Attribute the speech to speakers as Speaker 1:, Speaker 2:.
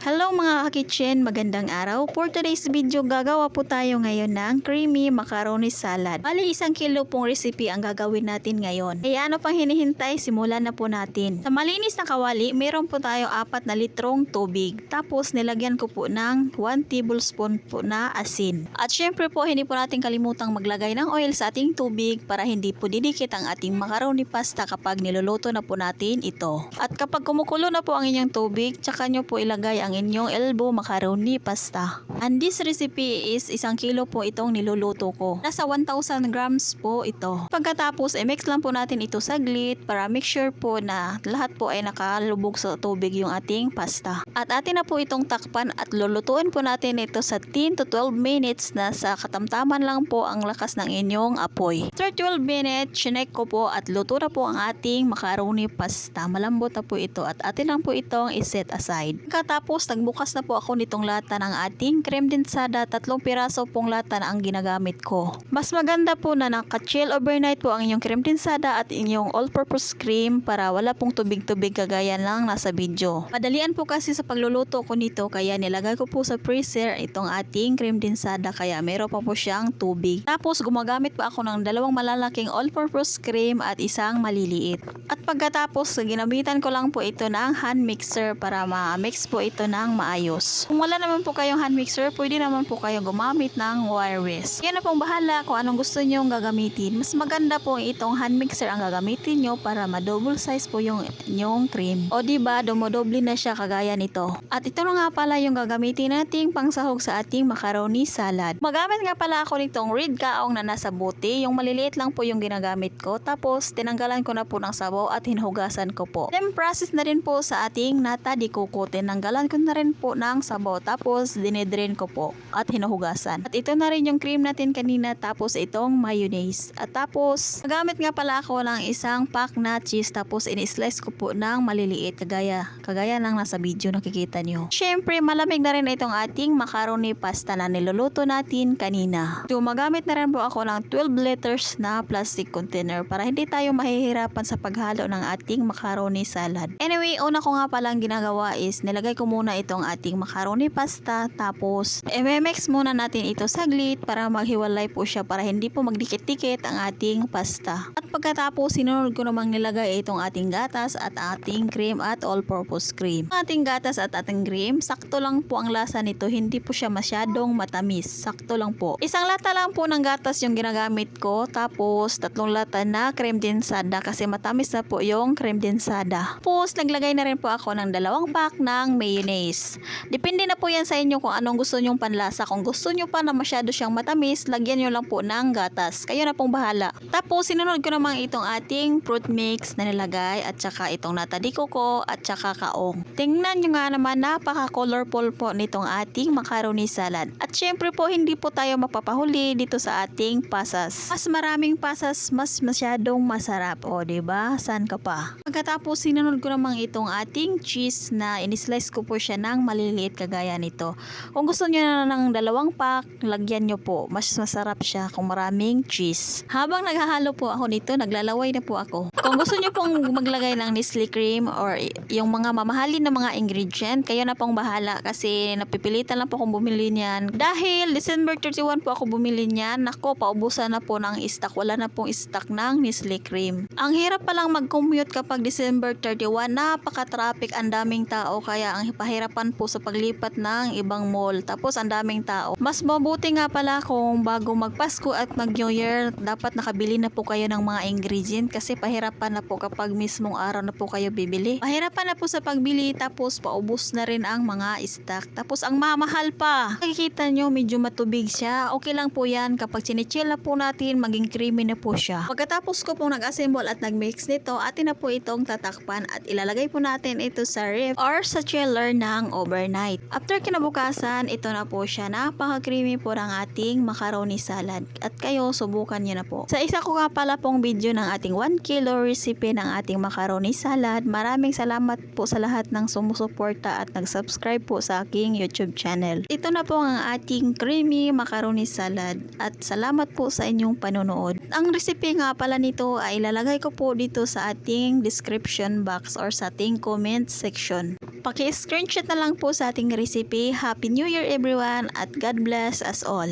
Speaker 1: Hello mga ka-kitchen, magandang araw. For today's video, gagawa po tayo ngayon ng creamy macaroni salad. Bali, 1 kilo pong recipe ang gagawin natin ngayon. Kaya ano pang hinihintay, simulan na po natin. Sa malinis na kawali, meron po tayo 4 na litrong tubig. Tapos nilagyan ko po ng 1 tablespoon po na asin. At syempre po, hindi po natin kalimutang maglagay ng oil sa ating tubig para hindi po didikit ang ating macaroni pasta kapag niluluto na po natin ito. At kapag kumukulo na po ang inyong tubig, tsaka nyo po ilagay ang inyong elbow macaroni pasta. And this recipe is 1 kilo po itong niluluto ko. Nasa 1,000 grams po ito. Pagkatapos, mix lang po natin ito saglit para make sure po na lahat po ay nakalubog sa tubig yung ating pasta. At atin na po itong takpan at lulutuin po natin ito sa 10 to 12 minutes na sa katamtaman lang po ang lakas ng inyong apoy. After 12 minutes, chinek ko po at luto na po ang ating macaroni pasta. Malambot na po ito at atin lang po itong iset aside. Pagkatapos, nagbukas na po ako nitong lata ng ating creme densada. 3 piraso pong lata na ang ginagamit ko. Mas maganda po na naka-chill overnight po ang inyong creme densada at inyong all-purpose cream para wala pong tubig-tubig kagaya lang nasa video. Madalian po kasi sa pagluluto ko nito kaya nilagay ko po sa freezer itong ating creme densada kaya meron pa po siyang tubig. Tapos gumagamit pa ako ng 2 malalaking all-purpose cream at 1 maliliit. At pagkatapos, ginamitan ko lang po ito ng hand mixer para ma-mix po ito ng maayos. Kung wala naman po kayong hand mixer, pwede naman po kayong gumamit ng wire whisk. Yan na pong bahala kung anong gusto nyo gagamitin. Mas maganda po itong hand mixer ang gagamitin nyo para ma-double size po yung cream. O diba, dumodoble na siya kagaya nito. At ito na nga pala yung gagamitin nating pangsahog sa ating macaroni salad. Magamit nga pala ako nitong red kaong na nasa bote. Yung maliliit lang po yung ginagamit ko. Tapos, tinanggalan ko na po ng sabaw at hinugasan ko po. Then, process na rin po sa ating nata de coco. Tinanggalan ko na rin po ng sabaw. Tapos, dinedrain ko po at hinuhugasan. At ito na rin yung cream natin kanina. Tapos, itong mayonnaise. At tapos, magamit nga pala ako ng 1 pack na cheese. Tapos, in-slice ko po ng maliliit. Kagaya lang nasa video nakikita nyo. Syempre, malamig na rin itong ating macaroni pasta na niluluto natin kanina. So, magamit na rin po ako ng 12 liters na plastic container para hindi tayo mahihirapan sa paghalo ng ating macaroni salad. Anyway, una ko nga palang ginagawa is nilagay ko muna itong ating macaroni pasta. Tapos, i-mix muna natin ito saglit para maghiwalay po siya para hindi po magdikit-dikit ang ating pasta. At pagkatapos, sinunod ko namang nilagay itong ating gatas at ating cream at all-purpose cream. Ang ating gatas at ating cream, sakto lang po ang lasa nito. Hindi po siya masyadong matamis. Sakto lang po. 1 lata lang po ng gatas yung ginagamit ko. Tapos, 3 lata na creme densada kasi matamis na po yung creme densada. Tapos, naglagay na rin po ako ng 2 pack ng mayonnaise. Depende na po yan sa inyo kung anong gusto nyong panlasa. Kung gusto nyo pa na masyado siyang matamis, lagyan nyo lang po ng gatas. Kayo na pong bahala. Tapos, sinunod ko namang itong ating fruit mix na nilagay at saka itong nata de coco at saka kaong. Tingnan nyo nga naman, napaka-colorful po nitong ating macaroni salad. At syempre po, hindi po tayo mapapahuli dito sa ating pasas. Mas maraming pasas, mas masyadong masarap. O, diba? Saan ka pa? Pagkatapos, sinunod ko namang itong ating cheese na in-slice ko po siya ng maliliit kagaya nito. Kung gusto nyo na ng 2 pack, lagyan nyo po. Mas masarap siya kung maraming cheese. Habang naghahalo po ako nito, naglalaway na po ako. Kung gusto nyo pong maglagay ng Nestle cream or yung mga mamahalin na mga ingredient, kayo na pong bahala kasi napipilitan lang po akong bumili niyan. Dahil December 31 po ako bumili niyan, nako, paubusan na po ng stock. Wala na pong stock ng Nestle cream. Ang hirap palang mag-commute kapag December 31, napaka-traffic, ang daming tao kaya ang pahirapan po sa paglipat ng ibang mall. Tapos ang daming tao. Mas mabuti nga pala kung bago magpasko at mag-New Year, dapat nakabili na po kayo ng mga ingredient kasi pahirapan na po kapag mismong araw na po kayo bibili. Pahirapan na po sa pagbili tapos paubos na rin ang mga stock. Tapos ang mamahal pa. Nakikita nyo medyo matubig siya. Okay lang po yan kapag sinichill na po natin, maging creamy na po siya. Pagkatapos ko pong nag-assemble at nag-mix nito, atin na po itong tatakpan at ilalagay po natin ito sa ref or sa chiller ng overnight. After kinabukasan, ito na po siya. Napaka-creamy po ng ating macaroni salad. At kayo, subukan nyo na po. Sa isa ko nga pala pong video ng ating 1 kilo recipe ng ating macaroni salad. Maraming salamat po sa lahat ng sumusuporta at nag-subscribe po sa aking YouTube channel. Ito na po ang ating creamy macaroni salad. At salamat po sa inyong panonood. Ang recipe nga pala nito ay ilalagay ko po dito sa ating description box or sa ating comment section. Paki-screenshot na lang po sa ating recipe. Happy New Year everyone at God bless us all.